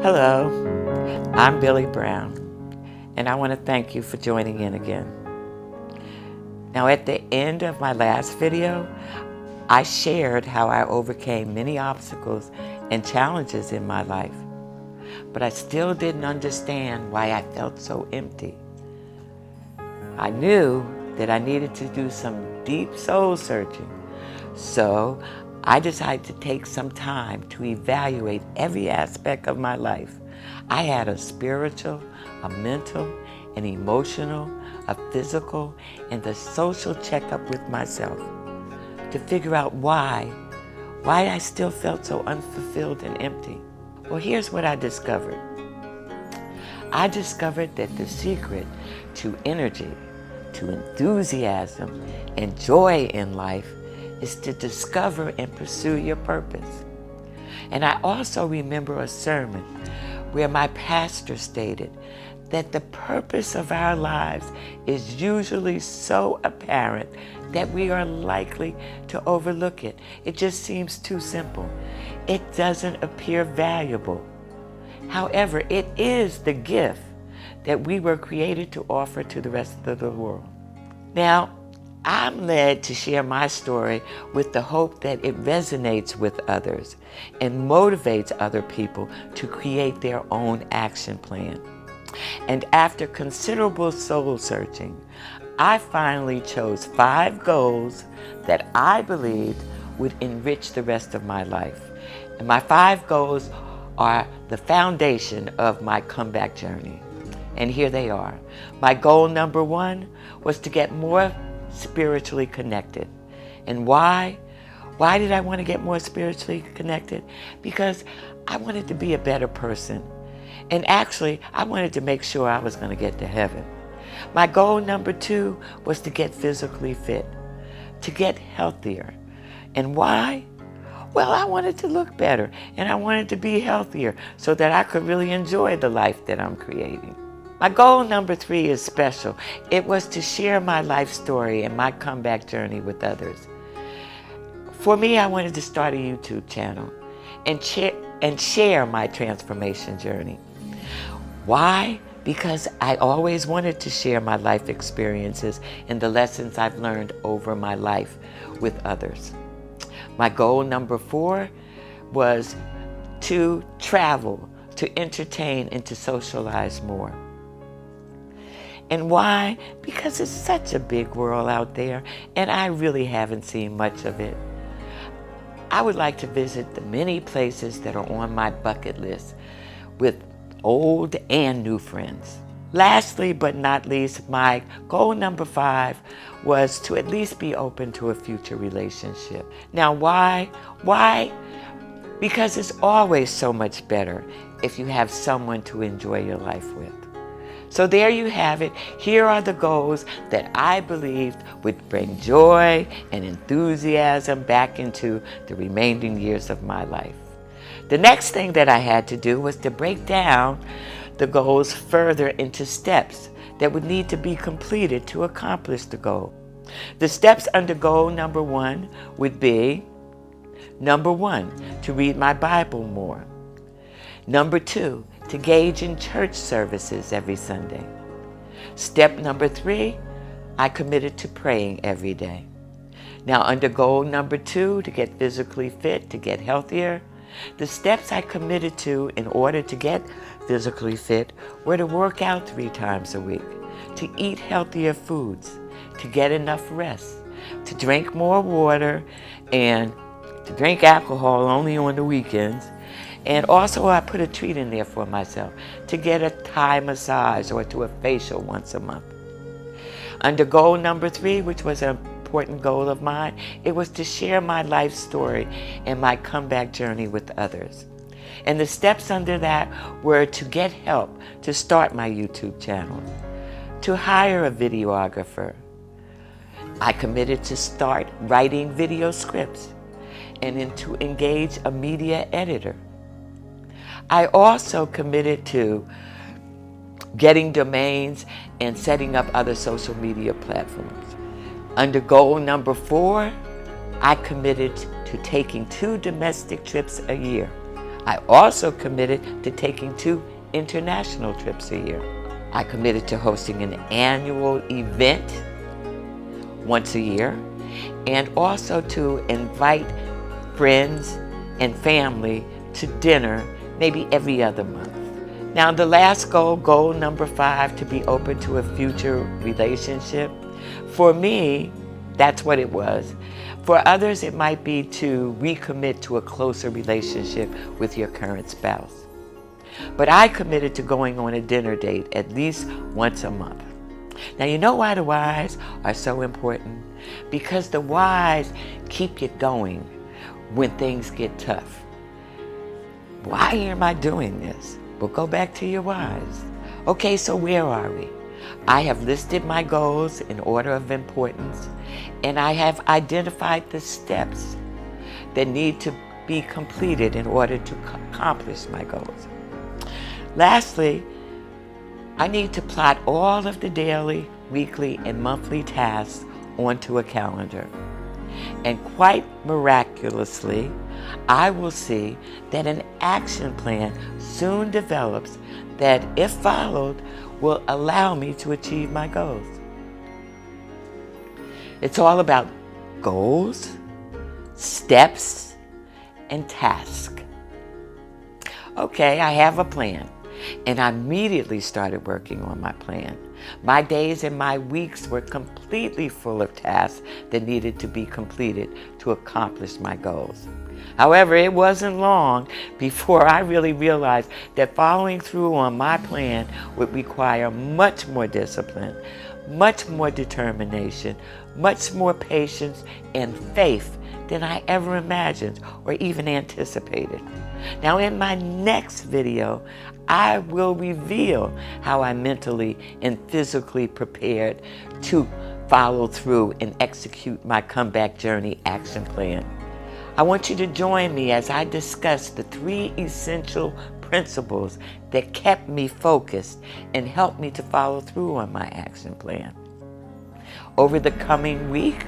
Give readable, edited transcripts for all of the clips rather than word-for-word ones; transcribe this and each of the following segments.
Hello, I'm Billie Brown, and I want to thank you for joining in again. Now, at the end of my last video, I shared how I overcame many obstacles and challenges in my life, but I still didn't understand why I felt so empty. I knew that I needed to do some deep soul searching, so I decided to take some time to evaluate every aspect of my life. I had a spiritual, a mental, an emotional, a physical, and a social checkup with myself to figure out why I still felt so unfulfilled and empty. Well, here's what I discovered. I discovered that the secret to energy, to enthusiasm, and joy in life is to discover and pursue your purpose. And I also remember a sermon where my pastor stated that the purpose of our lives is usually so apparent that we are likely to overlook it. It just seems too simple. It doesn't appear valuable. However, it is the gift that we were created to offer to the rest of the world. Now, I'm led to share my story with the hope that it resonates with others and motivates other people to create their own action plan. And after considerable soul searching, I finally chose 5 goals that I believed would enrich the rest of my life. And my 5 goals are the foundation of my comeback journey. And here they are. My goal number 1 was to get more spiritually connected. And why? Why did I want to get more spiritually connected? Because I wanted to be a better person. And actually, I wanted to make sure I was going to get to heaven. My goal number 2 was to get physically fit, to get healthier. And why? Well, I wanted to look better, and I wanted to be healthier so that I could really enjoy the life that I'm creating. My goal number 3 is special. It was to share my life story and my comeback journey with others. For me, I wanted to start a YouTube channel and share my transformation journey. Why? Because I always wanted to share my life experiences and the lessons I've learned over my life with others. My goal number 4 was to travel, to entertain, and to socialize more. And why? Because it's such a big world out there, and I really haven't seen much of it. I would like to visit the many places that are on my bucket list with old and new friends. Lastly, but not least, my goal number 5 was to at least be open to a future relationship. Now, why? Why? Because it's always so much better if you have someone to enjoy your life with. So there you have it. Here are the goals that I believed would bring joy and enthusiasm back into the remaining years of my life. The next thing that I had to do was to break down the goals further into steps that would need to be completed to accomplish the goal. The steps under goal number 1 would be, number 1, to read my Bible more. Number 2, to engage in church services every Sunday. Step number 3, I committed to praying every day. Now, under goal number 2, to get physically fit, to get healthier, the steps I committed to in order to get physically fit were to work out 3 times a week, to eat healthier foods, to get enough rest, to drink more water, and to drink alcohol only on the weekends. And also I put a treat in there for myself, to get a Thai massage or to a facial once a month. Under goal number 3, which was an important goal of mine, it was to share my life story and my comeback journey with others. And the steps under that were to get help to start my YouTube channel, to hire a videographer. I committed to start writing video scripts and then to engage a media editor. I also committed to getting domains and setting up other social media platforms. Under goal number 4, I committed to taking 2 domestic trips a year. I also committed to taking 2 international trips a year. I committed to hosting an annual event once a year, and also to invite friends and family to dinner maybe every other month. Now the last goal number 5, to be open to a future relationship. For me, that's what it was. For others, it might be to recommit to a closer relationship with your current spouse. But I committed to going on a dinner date at least once a month. Now you know why the whys are so important? Because the whys keep you going when things get tough. Why am I doing this? Well, go back to your whys. Okay, so where are we? I have listed my goals in order of importance, and I have identified the steps that need to be completed in order to accomplish my goals. Lastly, I need to plot all of the daily, weekly, and monthly tasks onto a calendar. And quite miraculously, I will see that an action plan soon develops that, if followed, will allow me to achieve my goals. It's all about goals, steps, and tasks. Okay, I have a plan, and I immediately started working on my plan. My days and my weeks were completely full of tasks that needed to be completed to accomplish my goals. However, it wasn't long before I really realized that following through on my plan would require much more discipline, much more determination, much more patience and faith than I ever imagined or even anticipated. Now in my next video, I will reveal how I mentally and physically prepared to follow through and execute my comeback journey action plan. I want you to join me as I discuss the 3 essential principles that kept me focused and helped me to follow through on my action plan. Over the coming week,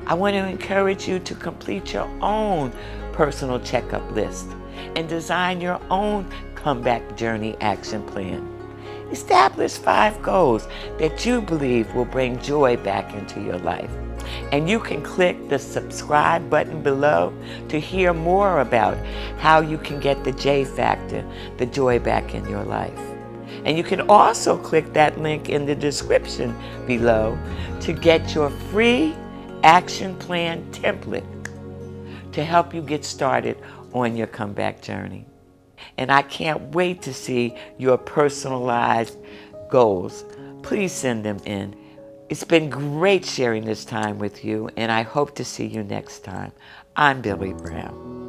I want to encourage you to complete your own personal checkup list and design your own comeback journey action plan. Establish 5 goals that you believe will bring joy back into your life. And you can click the subscribe button below to hear more about how you can get the J factor, the joy back in your life. And you can also click that link in the description below to get your free action plan template to help you get started on your comeback journey. And I can't wait to see your personalized goals. Please send them in. It's been great sharing this time with you, and I hope to see you next time. I'm Billie Brown.